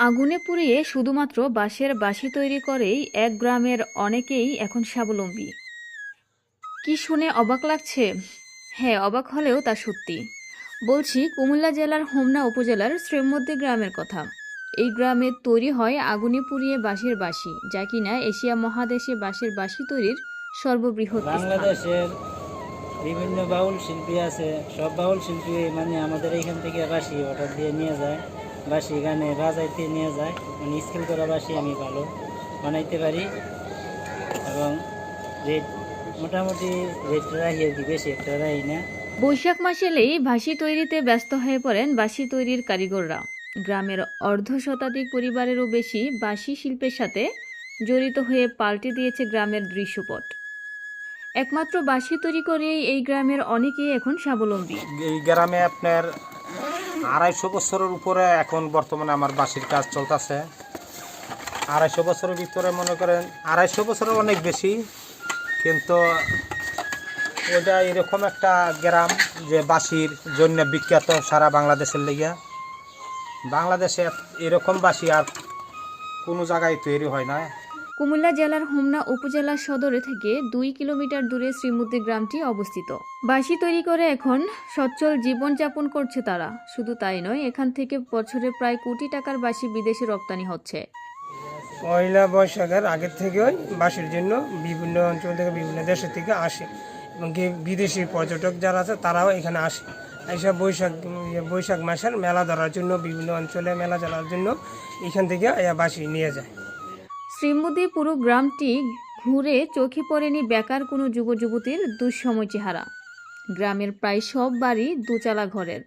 আগুনে পুড়িয়ে শুধুমাত্র বাঁশের বাঁশি তৈরি করেই এক গ্রামের অনেকেই এখন স্বাবলম্বী। কি শুনে অবাক লাগছে? হ্যাঁ, অবাক হলেও তা সত্যি। বলছি কুমিল্লা জেলার হোমনা উপজেলার শ্রীমদ্দি গ্রামের কথা। এই গ্রামে তৈরি হয় আগুনে পুড়িয়ে বাঁশের বাঁশি, যা কিনা এশিয়া মহাদেশে বাঁশের বাঁশি তৈরির সর্ববৃহৎ স্থান। বাংলাদেশের বিভিন্ন বাউল শিল্পী আছে, সব বাউল শিল্পী আমাদের এখান থেকে বাঁশি অর্ডার দিয়ে নিয়ে যায়, বাঁশি গানে বাজাইতে নিয়ে যায়। স্কেল করা বাঁশি আমি ভালো বানাইতে পারি এবং রেট মোটামুটি রেটটা রাখি আর কি, বেশি একটা রাখি না। বৈশাখ মাস এলেই বাঁশি তৈরিতে ব্যস্ত হয়ে পড়েন বাঁশি তৈরির কারিগররা। গ্রামের অর্ধশতাধিক পরিবারেরও বেশি বাঁশি শিল্পের সাথে জড়িত হয়ে পাল্টে দিয়েছে গ্রামের দৃশ্যপট। একমাত্র বাঁশি তৈরি করেই এই গ্রামের অনেকেই এখন স্বাবলম্বী। এই গ্রামে আপনার 250 বছরের উপরে এখন বর্তমানে আমার বাঁশির কাজ চলতেছে। 250 বছরের ভিতরে মনে করেন 250 বছরের অনেক বেশি, কিন্তু ওটা এরকম একটা গ্রাম যে বাঁশির জন্য বিখ্যাত সারা বাংলাদেশের লেগে। বাংলাদেশে এরকম বাঁশি আর কোনো জায়গায় তৈরি হয় না। কুমিল্লা জেলার হোমনা উপজেলা সদরে থেকে 2 কিলোমিটার দূরে শ্রীমদ্দি গ্রামটি অবস্থিত। বাঁশি তৈরি করে এখন সচ্ছল জীবনযাপন করছে তারা। শুধু তাই নয়, এখান থেকে বছরে প্রায় কোটি টাকার বাঁশি বিদেশে রপ্তানি হচ্ছে। পয়লা বৈশাখের আগের থেকেই বাঁশির জন্য বিভিন্ন অঞ্চল থেকে বিভিন্ন দেশের থেকে আসে এবং বিদেশি পর্যটক যারা আছে তারাও এখানে আসে। এইসব বৈশাখ মাসের মেলা ধরার জন্য, বিভিন্ন অঞ্চলে মেলা ধরার জন্য এখান থেকে বাঁশি নিয়ে যায়। শ্রীমদ্দি পুরো গ্রামটি ঘুরে চোখে পড়েনি বেকার কোনো যুব যুবতীর দুঃসময় চেহারা। গ্রামের প্রায় সব বাড়ি দোচালা ঘরের।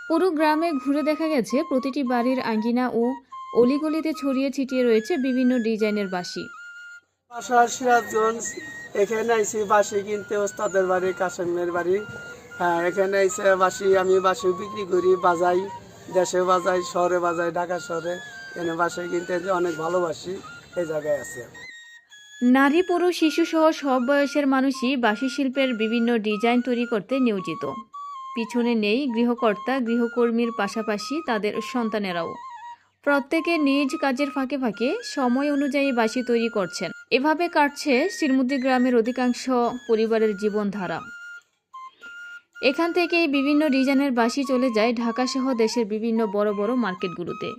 পুরো গ্রামে ঘুরে দেখা গেছে প্রতিটি বাড়ির আঙ্গিনা ও অলিগলিতে ছড়িয়ে ছিটিয়ে রয়েছে বিভিন্ন ডিজাইনের বাঁশি। বাসা সিরাজগঞ্জ, এখানে আইসি বাঁশি কিনতে ওস্তাদের বাড়ি, কাশেমের বাড়ি। হ্যাঁ, এখানে আইসে বাঁশি, আমি বাঁশি বিক্রি করি, বাজাই, দেশে বাজাই, শহরে বাজাই, ঢাকা শহরে। এখানে বাঁশি কিনতে অনেক ভালোবাসি, এই জায়গায় আছে। নারী, পুরুষ, শিশু সহ সব বয়সের মানুষই বাঁশি শিল্পের বিভিন্ন ডিজাইন তৈরি করতে নিয়োজিত। পিছনে নেই গৃহকর্তা, গৃহকর্মীর পাশাপাশি তাদের সন্তানেরাও। প্রত্যেকে নিজ কাজের ফাঁকে ফাঁকে সময় অনুযায়ী বাঁশি তৈরি করছেন। এভাবে কাটছে শ্রীমদ্দি গ্রামের অধিকাংশ পরিবারের জীবনধারা। এখান থেকেই বিভিন্ন ডিজাইনের বাঁশি চলে যায় ঢাকা সহ দেশের বিভিন্ন বড় বড় মার্কেটগুলোতে।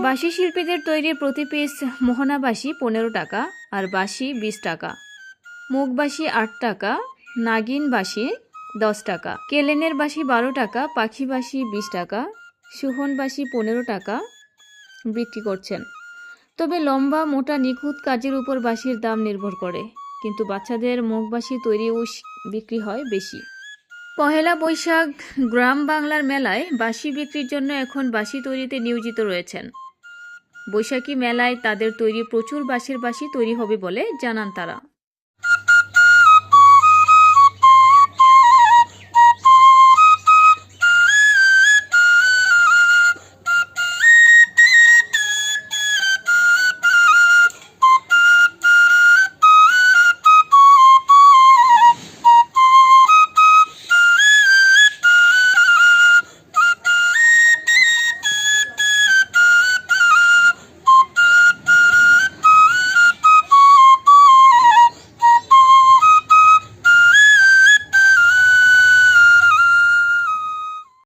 বাঁশি শিল্পীদের তৈরি প্রতি পিস মোহনা বাঁশি 15 টাকা, আর বাঁশি 20 টাকা, মুগ বাঁশি 8 টাকা, নাগিন বাঁশি 10 টাকা, কেলেনের বাঁশি 12 টাকা, পাখি বাঁশি 20 টাকা, সুহন বাঁশি 15 টাকা বিক্রি করছেন। তবে লম্বা মোটা নিখুঁত কাজের উপর বাঁশির দাম নির্ভর করে, কিন্তু বাচ্চাদের মুগ বাঁশি তৈরিও বিক্রি হয় বেশি। পহেলা বৈশাখ গ্রাম বাংলার মেলায় বাঁশি বিক্রির জন্য এখন বাঁশি তৈরিতে নিয়োজিত রয়েছেন। বৈশাখী মেলায় তাদের তৈরি প্রচুর বাঁশের বাঁশি তৈরি হবে বলে জানান তারা।